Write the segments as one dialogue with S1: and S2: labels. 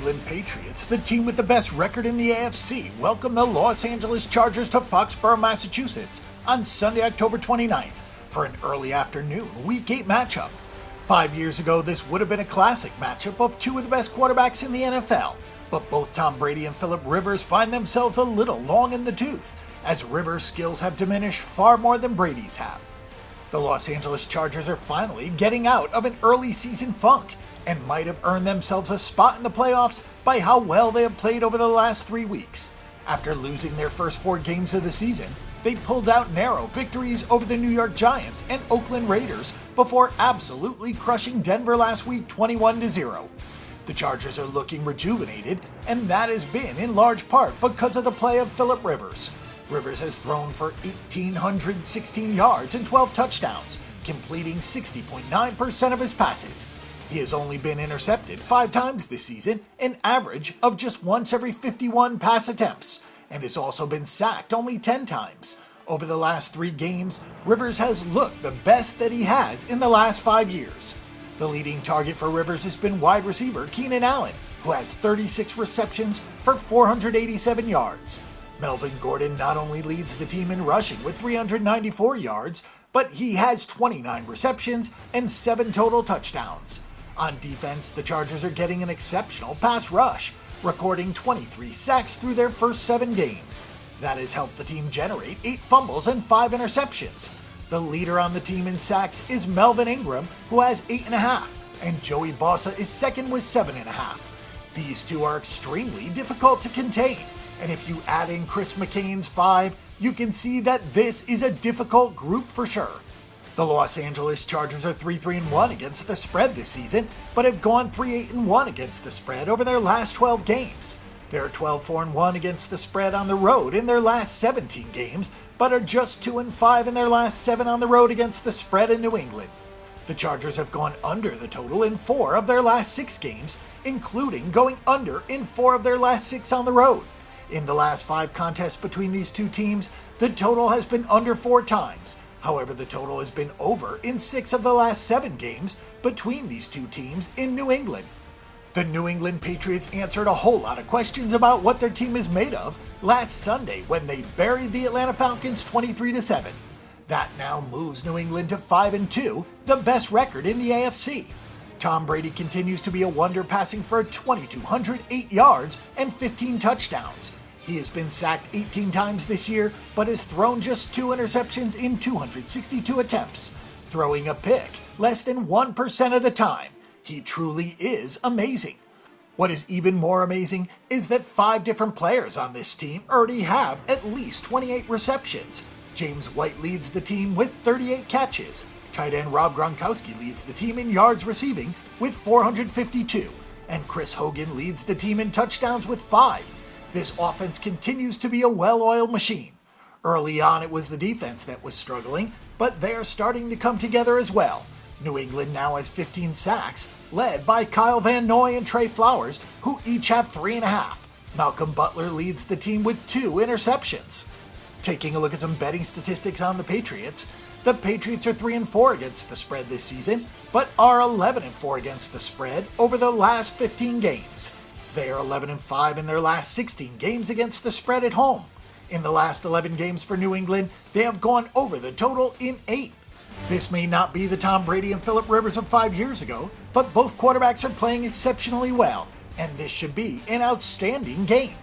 S1: England Patriots, the team with the best record in the AFC, welcome the Los Angeles Chargers to Foxboro, Massachusetts on Sunday, October 29th for an early afternoon Week 8 matchup. 5 years ago, this would have been a classic matchup of two of the best quarterbacks in the NFL, but both Tom Brady and Philip Rivers find themselves a little long in the tooth, as Rivers' skills have diminished far more than Brady's have. The Los Angeles Chargers are finally getting out of an early season funk and might have earned themselves a spot in the playoffs by how well they have played over the last 3 weeks. After losing their first 4 games of the season, they pulled out narrow victories over the New York Giants and Oakland Raiders before absolutely crushing Denver last week 21-0. The Chargers are looking rejuvenated, and that has been in large part because of the play of Philip Rivers. Rivers has thrown for 1,816 yards and 12 touchdowns, completing 60.9% of his passes. He has only been intercepted 5 times this season, an average of just once every 51 pass attempts, and has also been sacked only 10 times. Over the last 3 games, Rivers has looked the best that he has in the last 5 years. The leading target for Rivers has been wide receiver Keenan Allen, who has 36 receptions for 487 yards. Melvin Gordon not only leads the team in rushing with 394 yards, but he has 29 receptions and 7 total touchdowns. On defense, the Chargers are getting an exceptional pass rush, recording 23 sacks through their first 7 games. That has helped the team generate 8 fumbles and 5 interceptions. The leader on the team in sacks is Melvin Ingram, who has 8.5, and Joey Bosa is second with 7.5. These two are extremely difficult to contain, and if you add in Chris McCain's 5, you can see that this is a difficult group for sure. The Los Angeles Chargers are 3-3-1 against the spread this season, but have gone 3-8-1 against the spread over their last 12 games. They're 12-4-1 against the spread on the road in their last 17 games, but are just 2-5 in their last 7 on the road against the spread in New England. The Chargers have gone under the total in 4 of their last 6 games, including going under in 4 of their last 6 on the road. In the last 5 contests between these two teams, the total has been under 4 times. However, the total has been over in 6 of the last 7 games between these two teams in New England. The New England Patriots answered a whole lot of questions about what their team is made of last Sunday when they buried the Atlanta Falcons 23-7. That now moves New England to 5-2, the best record in the AFC. Tom Brady continues to be a wonder, passing for 2,208 yards and 15 touchdowns. He has been sacked 18 times this year, but has thrown just 2 interceptions in 262 attempts, throwing a pick less than 1% of the time. He truly is amazing. What is even more amazing is that 5 different players on this team already have at least 28 receptions. James White leads the team with 38 catches. Tight end Rob Gronkowski leads the team in yards receiving with 452, and Chris Hogan leads the team in touchdowns with 5. This offense continues to be a well-oiled machine. Early on, it was the defense that was struggling, but they are starting to come together as well. New England now has 15 sacks, led by Kyle Van Noy and Trey Flowers, who each have 3.5. Malcolm Butler leads the team with 2 interceptions. Taking a look at some betting statistics on the Patriots are 3-4 against the spread this season, but are 11-4 against the spread over the last 15 games. They are 11-5 in their last 16 games against the spread at home. In the last 11 games for New England, they have gone over the total in 8. This may not be the Tom Brady and Philip Rivers of 5 years ago, but both quarterbacks are playing exceptionally well, and this should be an outstanding game.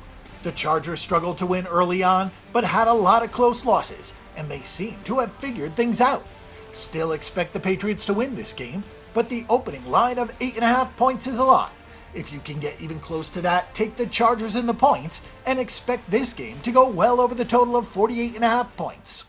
S1: The Chargers struggled to win early on, but had a lot of close losses, and they seem to have figured things out. Still expect the Patriots to win this game, but the opening line of 8.5 points is a lot. If you can get even close to that, take the Chargers in the points and expect this game to go well over the total of 48.5 points.